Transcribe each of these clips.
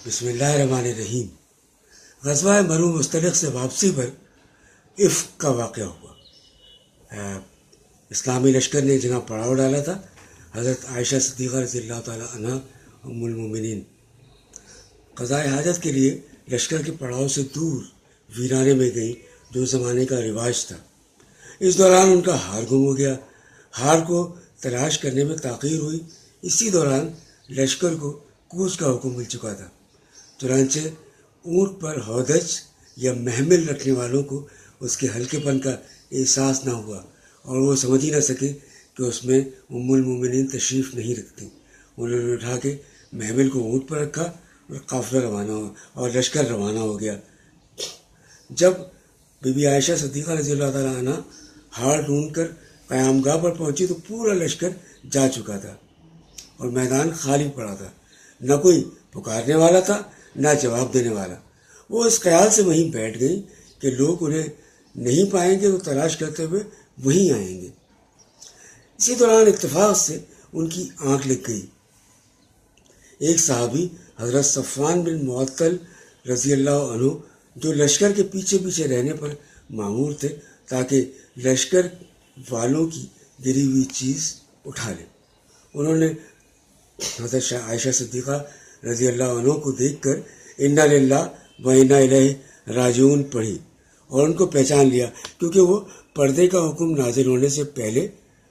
بسم اللہ الرحمن الرحیم۔ غزوہ مرو مستلق سے واپسی پر افق کا واقعہ ہوا۔ اسلامی لشکر نے جہاں پڑاؤ ڈالا تھا، حضرت عائشہ صدیقہ رضی اللہ تعالی عنہ ام المومنین قضاء حاجت کے لیے لشکر کے پڑاؤ سے دور ویرانے میں گئیں، جو زمانے کا رواج تھا۔ اس دوران ان کا ہار گم ہو گیا۔ ہار کو تلاش کرنے میں تاخیر ہوئی۔ اسی دوران لشکر کو کوچ کا حکم مل چکا تھا، چنانچہ اونٹ پر ہودج یا محمل رکھنے والوں کو اس کے ہلکے پن کا احساس نہ ہوا اور وہ سمجھ ہی نہ سکے کہ اس میں ام المومنین تشریف نہیں رکھتی۔ انہوں نے اٹھا کے محمل کو اونٹ پر رکھا اور قافلہ روانہ ہو اور لشکر روانہ ہو گیا۔ جب بی بی عائشہ صدیقہ رضی اللہ تعالیٰ عنہ ہار ڈھونڈ کر قیام گاہ پر پہنچی تو پورا لشکر جا چکا تھا اور میدان خالی پڑا تھا۔ نہ کوئی پکارنے والا تھا، نہ جواب دینے والا۔ وہ اس خیال سے وہیں بیٹھ گئی کہ لوگ انہیں نہیں پائیں گے تو تلاش کرتے ہوئے وہیں آئیں گے۔ اسی دوران اتفاق سے ان کی آنکھ لگ گئی۔ ایک صحابی حضرت صفوان بن معطل رضی اللہ عنہ، جو لشکر کے پیچھے پیچھے رہنے پر مامور تھے تاکہ لشکر والوں کی گری ہوئی چیز اٹھا لیں، انہوں نے حضرت عائشہ صدیقہ رضی اللہ عنہ کو دیکھ کر انا للہ و انا الیہ راجعون پڑھی اور ان کو پہچان لیا، کیونکہ وہ پردے کا حکم نازل ہونے سے پہلے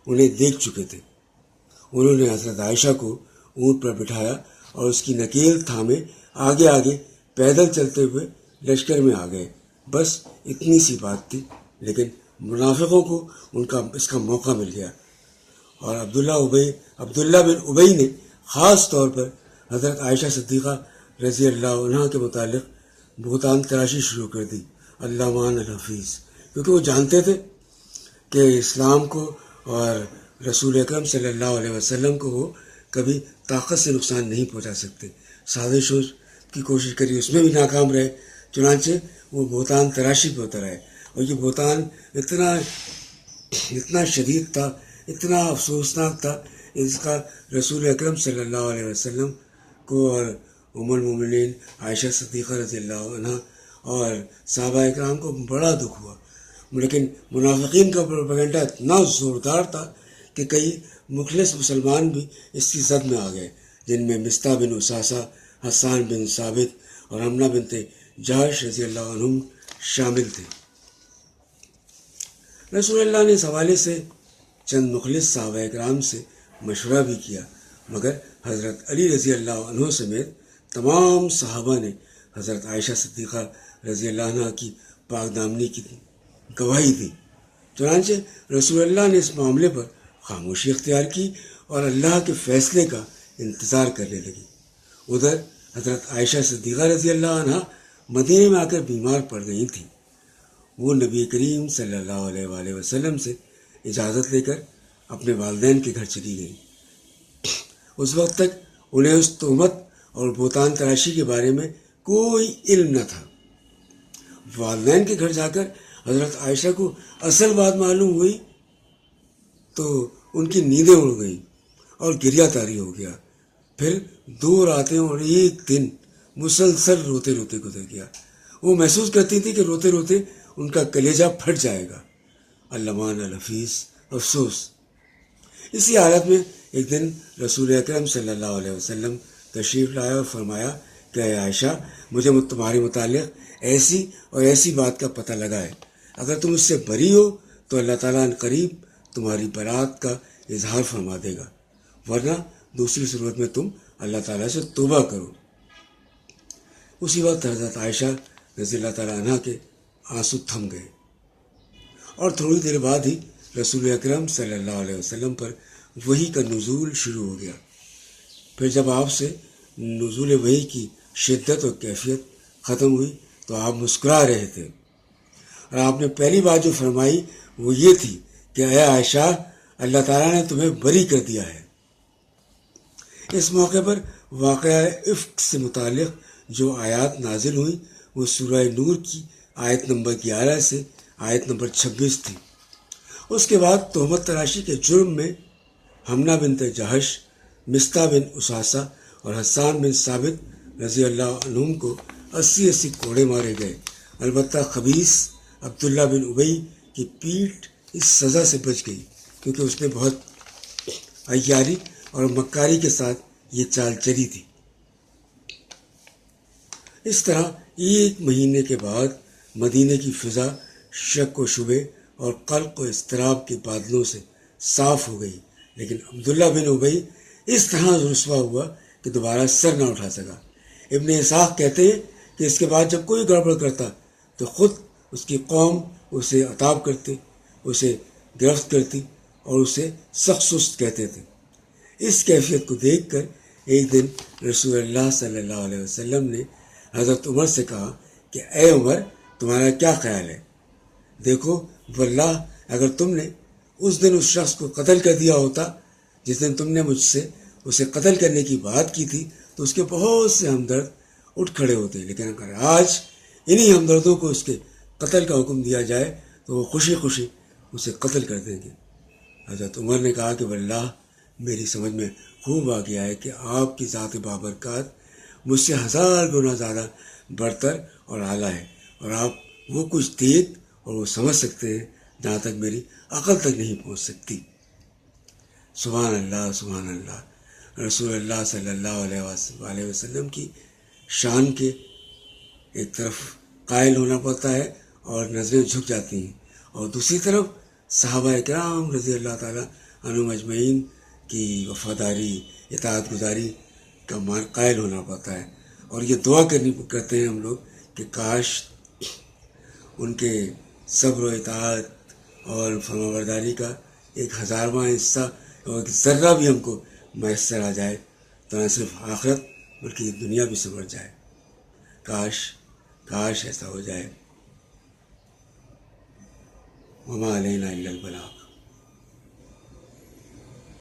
انہیں دیکھ چکے تھے۔ انہوں نے حضرت عائشہ کو اونٹ پر بٹھایا اور اس کی نکیل تھامے آگے آگے پیدل چلتے ہوئے لشکر میں آ گئے۔ بس اتنی سی بات تھی، لیکن منافقوں کو اس کا موقع مل گیا اور عبداللہ بن ابی نے خاص طور پر حضرت عائشہ صدیقہ رضی اللہ عنہ کے متعلق بہتان تراشی شروع کر دی، اللہ مان الحفیظ، کیونکہ وہ جانتے تھے کہ اسلام کو اور رسول اکرم صلی اللہ علیہ وسلم کو وہ کبھی طاقت سے نقصان نہیں پہنچا سکتے۔ سازشوں کی کوشش کری، اس میں بھی ناکام رہے، چنانچہ وہ بہتان تراشی پہ اتر آئے اور یہ بہتان اتنا شدید تھا، اتنا افسوسناک تھا، اس کا رسول اکرم صلی اللہ علیہ وسلم کو اور ام المومنین عائشہ صدیقہ رضی اللہ عنہ اور صحابہ اکرام کو بڑا دکھ ہوا۔ لیکن منافقین کا پروپیگنڈا اتنا زوردار تھا کہ کئی مخلص مسلمان بھی اس کی زد میں آ گئے، جن میں مصطح بن اساسہ، حسان بن ثابت اور حمنہ بنت جہش رضی اللہ عنہم شامل تھے۔ رسول اللہ نے اس حوالے سے چند مخلص صحابہ اکرام سے مشورہ بھی کیا، مگر حضرت علی رضی اللہ عنہ سمیت تمام صحابہ نے حضرت عائشہ صدیقہ رضی اللہ عنہ کی پاک دامنی کی گواہی دی۔ چنانچہ رسول اللہ نے اس معاملے پر خاموشی اختیار کی اور اللہ کے فیصلے کا انتظار کرنے لگی۔ ادھر حضرت عائشہ صدیقہ رضی اللہ عنہ مدینے میں آ کر بیمار پڑ گئی تھیں۔ وہ نبی کریم صلی اللہ علیہ وآلہ وسلم سے اجازت لے کر اپنے والدین کے گھر چلی گئیں۔ اس وقت تک انہیں اس تہمت اور بہتان تراشی کے بارے میں کوئی علم نہ تھا۔ والدین کے گھر جا کر حضرت عائشہ کو اصل بات معلوم ہوئی تو ان کی نیندیں اڑ گئیں اور گریہ طاری ہو گیا۔ پھر 2 راتیں اور 1 دن مسلسل روتے روتے گزر گیا۔ وہ محسوس کرتی تھی کہ روتے روتے ان کا کلیجہ پھٹ جائے گا۔ علمان الحفیظ، افسوس۔ اسی حالت میں ایک دن رسول اکرم صلی اللہ علیہ وسلم تشریف لائے اور فرمایا کہ اے عائشہ، مجھے تمہارے متعلق ایسی اور ایسی بات کا پتہ لگا ہے، اگر تم اس سے بری ہو تو اللہ تعالیٰ ان قریب تمہاری برات کا اظہار فرما دے گا، ورنہ دوسری صورت میں تم اللہ تعالیٰ سے توبہ کرو۔ اسی وقت حضرت عائشہ رضی اللہ تعالیٰ عنہ کے آنسو تھم گئے اور تھوڑی دیر بعد ہی رسول اکرم صلی اللہ علیہ وسلم پر وحی کا نزول شروع ہو گیا۔ پھر جب آپ سے نزول وحی کی شدت اور کیفیت ختم ہوئی تو آپ مسکرا رہے تھے اور آپ نے پہلی بات جو فرمائی وہ یہ تھی کہ اے عائشہ، اللہ تعالیٰ نے تمہیں بری کر دیا ہے۔ اس موقع پر واقعہ افق سے متعلق جو آیات نازل ہوئیں وہ سورہ نور کی آیت نمبر 11 سے آیت نمبر 26 تھی۔ اس کے بعد تہمت تراشی کے جرم میں حمنہ بنت جہش، مصطح بن اساسہ اور حسان بن ثابت رضی اللہ عنہم کو 80 کوڑے مارے گئے۔ البتہ خبیث عبداللہ بن ابی کی پیٹھ اس سزا سے بچ گئی کیونکہ اس نے بہت عیاری اور مکاری کے ساتھ یہ چال چلی تھی۔ اس طرح ایک مہینے کے بعد مدینے کی فضا شک و شبے اور قلق و اضطراب کے بادلوں سے صاف ہو گئی، لیکن عبداللہ بن ابی اس طرح رسوا ہوا کہ دوبارہ سر نہ اٹھا سکا۔ ابن اسحاق کہتے ہیں کہ اس کے بعد جب کوئی گڑبڑ کرتا تو خود اس کی قوم اسے عتاب کرتے، اسے گرفت کرتی اور اسے سخت سست کہتے تھے۔ اس کیفیت کو دیکھ کر ایک دن رسول اللہ صلی اللہ علیہ وسلم نے حضرت عمر سے کہا کہ اے عمر، تمہارا کیا خیال ہے؟ دیکھو واللہ اگر تم نے اس دن اس شخص کو قتل کر دیا ہوتا جس دن تم نے مجھ سے اسے قتل کرنے کی بات کی تھی تو اس کے بہت سے ہمدرد اٹھ کھڑے ہوتے، لیکن اگر آج انہی ہمدردوں کو اس کے قتل کا حکم دیا جائے تو وہ خوشی خوشی اسے قتل کر دیں گے۔ حضرت عمر نے کہا کہ واللہ میری سمجھ میں خوب آ گیا ہے کہ آپ کی ذات بابرکات مجھ سے 1000 گنا زیادہ برتر اور اعلیٰ ہے، اور آپ وہ کچھ دیکھ اور وہ سمجھ سکتے ہیں جہاں تک میری عقل تک نہیں پہنچ سکتی۔ سبحان اللہ، سبحان اللہ۔ رسول اللہ صلی اللہ علیہ وسلم کی شان کے ایک طرف قائل ہونا پڑتا ہے اور نظریں جھک جاتی ہیں، اور دوسری طرف صحابہ کرام رضی اللہ تعالیٰ عنہم اجمعین کی وفاداری، اطاعت گزاری کا قائل ہونا پڑتا ہے، اور یہ دعا کرتے ہیں ہم لوگ کہ کاش ان کے صبر و اطاعت اور فرمانبرداری کا ایک 1000واں حصہ اور ایک ذرہ بھی ہم کو میسر آ جائے تو نہ صرف آخرت بلکہ دنیا بھی سنور جائے۔ کاش ایسا ہو جائے۔ وما علینا الا البلاغ۔